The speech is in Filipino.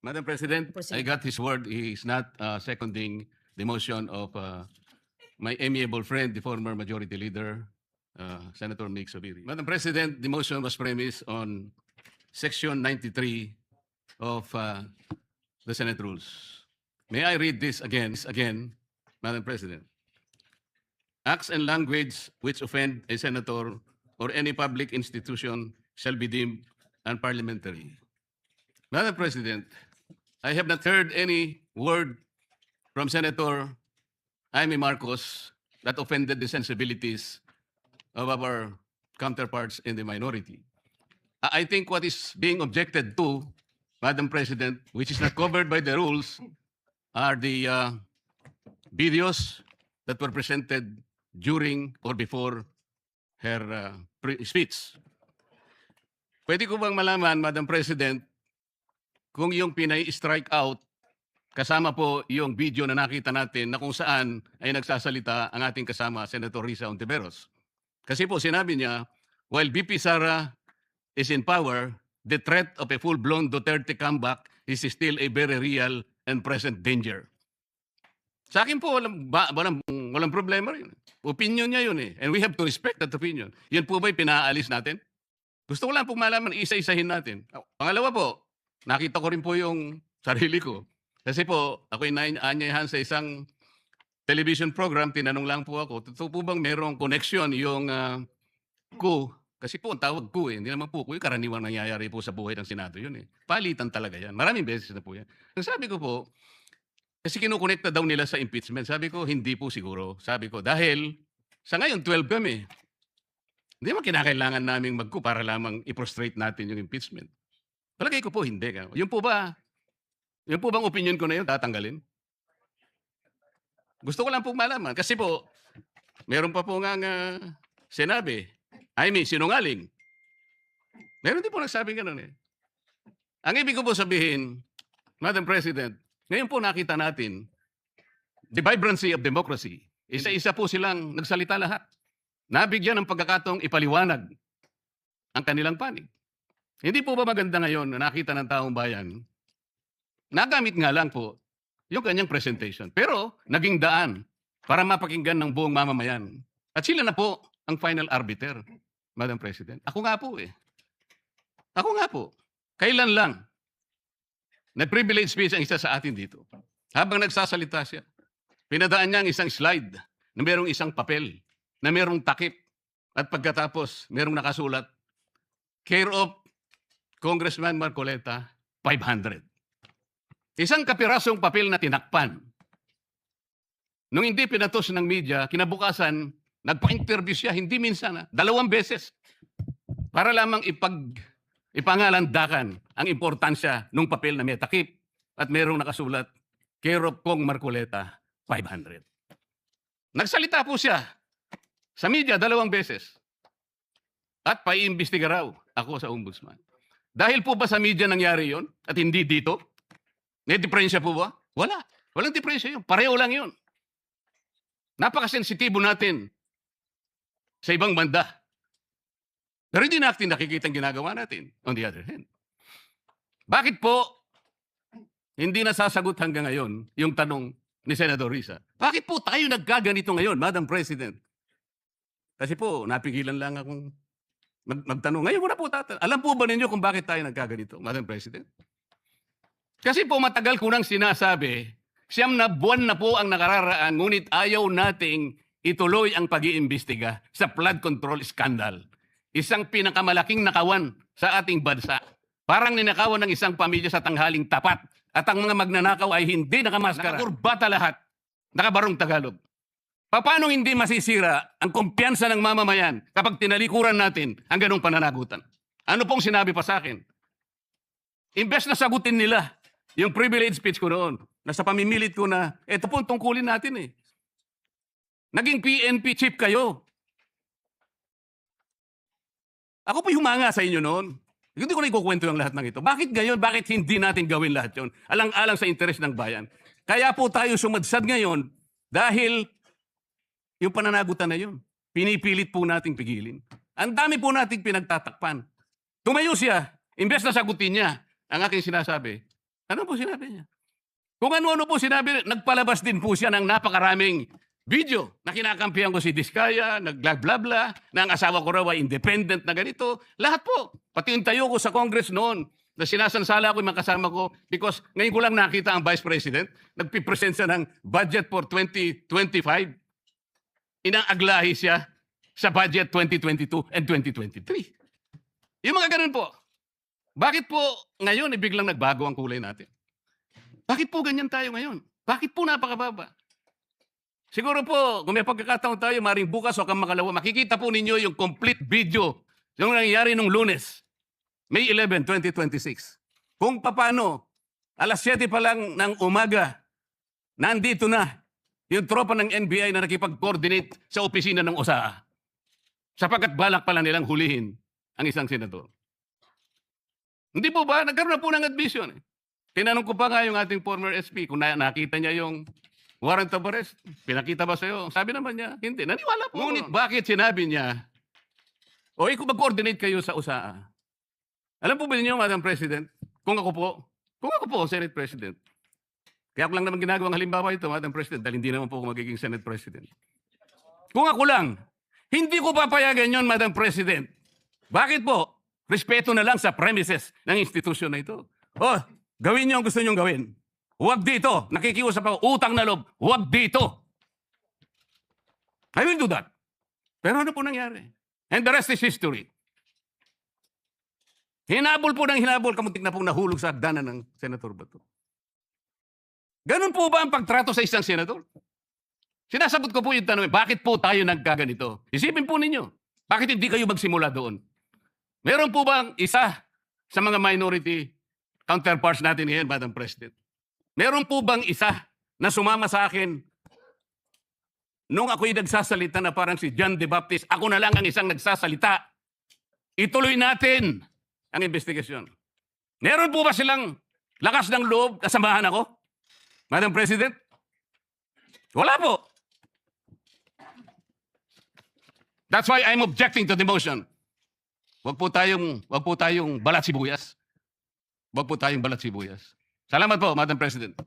Madam President, I Proceed. got his word. He is not seconding the motion of my amiable friend, the former Majority Leader, Senator Mick Zubiri. Madam President, the motion was premised on Section 93 of the Senate Rules. May I read this again, Madam President? Acts and language which offend a senator or any public institution shall be deemed unparliamentary. Madam President, I have not heard any word from Senator Jaime Marcos that offended the sensibilities of our counterparts in the minority. I think what is being objected to, Madam President, which is not covered by the rules, are the videos that were presented during or before her speech. Pwede ko bang malaman, Madam President, kung yung pinay-strike out, kasama po yung video na nakita natin na kung saan ay nagsasalita ang ating kasama, Senator Risa Ontiveros. Kasi po sinabi niya, while VP Sara is in power, the threat of a full-blown Duterte comeback is still a very real and present danger. Sa akin po, walang problema yun. Opinion niya yun eh. And we have to respect that opinion. Yun po ba'y pinaalis natin? Gusto ko lang pong malaman, isa-isahin natin. Pangalawa po, nakita ko rin po yung sarili ko. Kasi po, ako'y naanyayahan sa isang television program, tinanong lang po ako, totoo po bang merong connection yung coup? Kasi po, ang tawag coup eh. Hindi naman po coup, yung karaniwang nangyayari po sa buhay ng Senado yun eh. Palitan talaga yan. Maraming beses na po yan. Ang sabi ko po, kasi kinukonekta daw nila sa impeachment. Sabi ko, hindi po siguro. Sabi ko, dahil sa ngayon, 12 kami. Hindi mo kinakailangan naming mag-coup para lamang i-prostrate natin yung impeachment. Palagay ko po, hindi. Yung po bang opinion ko na yun, tatanggalin? Gusto ko lang pong malaman. Kasi po, meron pa po nga sinabi, sinungaling. Meron din po nagsabi gano'n eh. Ang ibig ko po sabihin, Madam President, ngayon po nakita natin, the vibrancy of democracy. Isa-isa po silang nagsalita lahat. Nabigyan ng pagkakataong ipaliwanag ang kanilang panig. Hindi po ba maganda ngayon na nakita ng taong bayan, nagamit nga lang po yung kanyang presentation. Pero naging daan para mapakinggan ng buong mamamayan. At sila na po ang final arbiter, Madam President. Ako nga po eh. Ako nga po. Kailan lang nag-privilege speech ang isa sa atin dito. Habang nagsasalita siya, pinadaan niya ang isang slide na merong isang papel, na merong takip, at pagkatapos merong nakasulat, care of Congressman Marcoleta, 500. Isang kapirasong papel na tinakpan. Nung hindi pinatos ng media, kinabukasan, nagpa-interview siya, hindi minsan, 2 beses, para lamang ipangalandakan ang importansya ng papel na may takip at merong nakasulat, care of Kong Marcoleta, 500. Nagsalita po siya sa media 2 beses at paiimbestiga raw ako sa ombudsman. Dahil po ba sa media nangyari yon at hindi dito? May diferensya po ba? Wala. Walang diferensya yun. Pareho lang yun. Napakasensitibo natin sa ibang banda. Pero hindi natin nakikita ang ginagawa natin. On the other hand. Bakit po hindi nasasagot hanggang ngayon yung tanong ni Senator Risa? Bakit po tayo nagkaganito ngayon, Madam President? Kasi po, napigilan lang akong magtanong. Ngayon ko na po tatanong. Alam po ba ninyo kung bakit tayo nagkaganito, Madam President? Kasi po matagal ko nang sinasabi, 9 na buwan na po ang nakararaan, ngunit ayaw nating ituloy ang pag-iimbestiga sa flood control scandal. Isang pinakamalaking nakawan sa ating bansa. Parang ninakawan ng isang pamilya sa tanghaling tapat. At ang mga magnanakaw ay hindi nakamaskara. Nakakurbata lahat. Nakabarong Tagalog. Paano hindi masisira ang kumpiyansa ng mamamayan kapag tinalikuran natin ang ganong pananagutan? Ano pong sinabi pa sa akin? Imbes na sagutin nila yung privilege speech ko noon, nasa pamimilit ko na, ito po tungkulin natin eh. Naging PNP chief kayo. Ako po humanga sa inyo noon. Hindi ko na ikukwento yung lahat ng ito. Bakit gayon? Bakit hindi natin gawin lahat yon? Alang-alang sa interes ng bayan. Kaya po tayo sumadsad ngayon dahil yung pananagutan na yun, pinipilit po nating pigilin. Ang dami po nating pinagtatakpan. Tumayo siya, imbes na sagutin niya ang aking sinasabi, Ano po sinabi niya? Kung ano-ano po sinabi, nagpalabas din po siya ng napakaraming video na kinakampihan ko si Diskaya, nag-bla-bla-bla, na ang asawa ko raw ay independent na ganito. Lahat po. Pati yung tayo ko sa Congress noon, na sinasansala ko yung mga kasama ko because ngayon ko lang nakita ang Vice President, nagpipresent siya ng budget for 2025. Inaaglahi siya sa budget 2022 and 2023. Yung mga ganun po. Bakit po ngayon biglang nagbago ang kulay natin? Bakit po ganyan tayo ngayon? Bakit po napakababa? Siguro po, kung may pagkakataon tayo, maring bukas o kang makalawa, makikita po ninyo yung complete video yung nangyayari nung Lunes, May 11, 2026. Kung paano, alas 7 pa lang ng umaga, nandito na yung tropa ng NBI na nakipag-coordinate sa opisina ng OSAA. Sapagkat balak pala nilang hulihin ang isang senador. Hindi po ba? Nagkaroon na po ng admission. Tinanong ko pa nga yung ating former SP kung nakita niya yung warrant of arrest. Pinakita ba sa'yo? Sabi naman niya, hindi. Naniwala po. Ngunit bakit sinabi niya, o ikaw mag-coordinate kayo sa USAA? Alam po ba ninyo, Madam President, kung ako po, Senate President, kaya ko lang naman ginagawang halimbawa ito, Madam President, dahil hindi naman po ako magiging Senate President. Kung ako lang, hindi ko papayagan yon, Madam President. Bakit po? Respeto na lang sa premises ng institusyon na ito. Oh, gawin niyo ang gusto niyong gawin. Huwag dito. Nakikiusap ako, utang na loob. Huwag dito. I will do that. Pero ano po nangyari? And the rest is history. Hinabol po ng hinabol, kamuntik na pong nahulog sa hagdanan ng Senator Bato. Ganun po ba ang pagtrato sa isang senador? Sinasagot ko po yung tanong, bakit po tayo nagkaganito? Isipin po ninyo, bakit hindi kayo magsimula doon? Meron po bang isa sa mga minority counterparts natin ngayon, Madam President? Meron po bang isa na sumama sa akin nung ako'y nagsasalita na parang si John the Baptist, ako na lang ang isang nagsasalita. Ituloy natin ang investigasyon. Meron po ba silang lakas ng loob na samahan ako? Madam President? Wala po. That's why I'm objecting to the motion. Wag po tayong balat sibuyas. Wag po tayong balat sibuyas. Salamat po, Madam President.